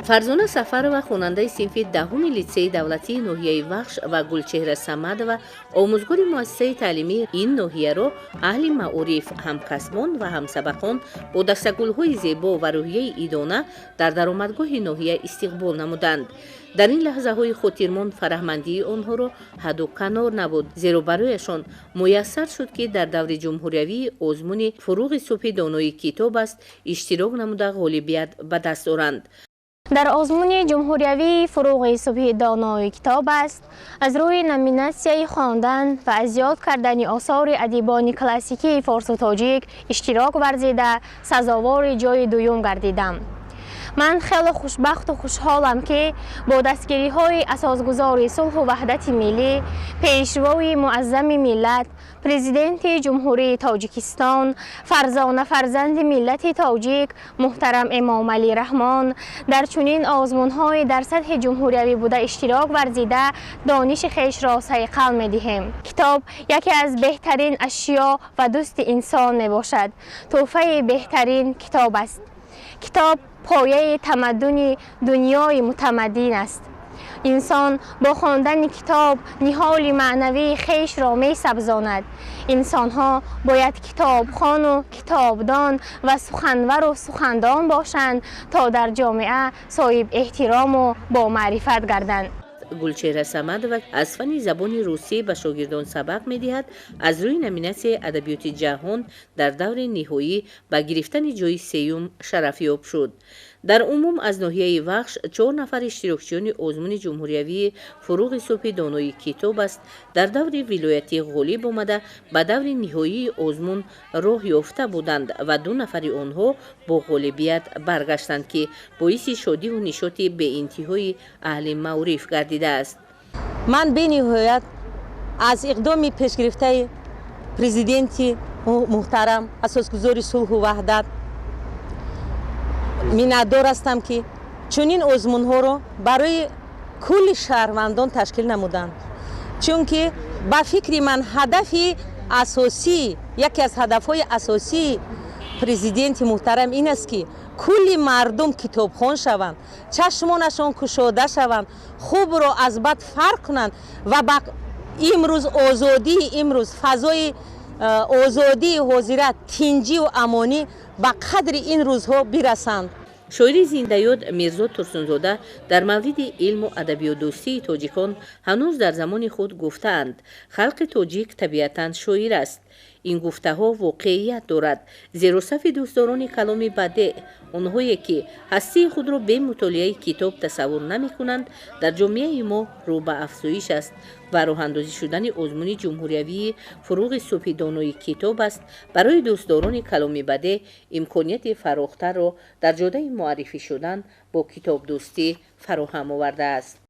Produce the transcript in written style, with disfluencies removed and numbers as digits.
фарзона сафарова хонандаи синфи даҳуми литсеи давлатии ноҳияи вахш ва гулчеҳра самадова омӯзгори муассисаи таълимии ин ноҳияро аҳли маориф, ҳамкасбон ва ҳамсабақон бо дастагулҳои зебо ва рӯҳияи идона дар даромадгоҳи ноҳия истиқбол намуданд. дар ин лаҳзаҳои хотирмон фараҳмандии онҳоро ҳаду канор набуд, зеро барояшон муяссар шуд, ки дар даври ҷумҳуриявии озмуни фуруғи субҳи донои китоб аст иштирок намуда ғолибият ба даст оранд. дар озмуни ҷумҳуриявии фуруғи субҳи донои китоб аст аз рӯи номинатсияи хондан ва аз ёд кардани осори адибони классикии форсу тоҷик иштирок варзида сазовори ҷои дуюм гардидам. ман хеле хушбахту хушҳолам, ки бо дастгириҳои асосгузори сулҳу ваҳдати миллӣ, пешвои муаззами миллат, президенти ҷумҳурии Тоҷикистон, фарзона фарзанди миллати тоҷик муҳтарам Эмомалӣ Раҳмон дар чунин озмунҳои дар сатҳи ҷумҳуриявӣ буда иштирок варзида дониши хешро сайқал медиҳем. китоб яке аз беҳтарин ашё ва дӯсти инсон мебошад. тӯҳфаи беҳтарин китоб аст. китоб пояи тамаддуни дунёи мутамаддин аст. инсон бо хондани китоб ниҳоли маънавии хешро месабзонад. инсонҳо бояд китобхону китобдон ва суханвару сухандон бошанд, то дар ҷомеа соҳиб эҳтирому бомаърифат гарданд. гулчеҳра самадова аз фанни забони русӣ ба шогирдон сабақ медиҳад. аз рӯи номинатсияи адабиёти ҷаҳон дар даври ниҳоӣ ба гирифтани ҷойи сеюм шарафёб шуд. дар умум аз ноҳияи вахш 4 нафар иштирокчиёни озмуни ҷумҳуриявии фуруғи субҳи донои китоб аст дар даври вилоятӣ ғолиб омада ба даври ниҳоии озмун роҳ ёфта буданд ва 2 нафари онҳо бо ғолибият баргаштанд, ки боиси шодиву нишоти беинтиҳои аҳли маориф гардидааст. ман бениҳоят аз иқдоми пешгирифтаи президенти муҳтарам, асосгузори сулҳу ваҳдат миннатдор ҳастам, ки чунин озмунҳоро барои кулли шаҳрвандон ташкил намуданд. чунки ба фикри ман ҳадафи асосӣ, яке аз ҳадафҳои асосии президенти муҳтарам ин аст, ки кулли мардум китобхон шаванд, чашмонашон кушода шаванд, хубро аз бад фарқ кунанд ва ба имрӯз озодии имрӯз фазои озодии ҳозира тинҷиву амонӣ ба қадри ин рӯзҳо бирасанд. шоири зиндаёд Мирзо Турсунзода дар мавриди илму адабиётдӯстии тоҷикон ҳанӯз дар замони худ гуфтаанд: халқи тоҷик табиатан шоир аст. ин гуфтаҳо воқеият дорад, зеро сафи дӯстдорони каломи бадеъ, онҳое ки ҳастии худро бе мутолиаи китоб тасаввур намекунанд, дар ҷомеаи мо рӯ ба афзоиш аст ва роҳандозӣ шудани озмуни ҷумҳуриявии фуруғи субҳи донои китоб аст барои дӯстдорони каломи бадеъ имконияти фарохтарро дар ҷодаи муаррифӣ шудан бо китобдӯстӣ фароҳам овардааст.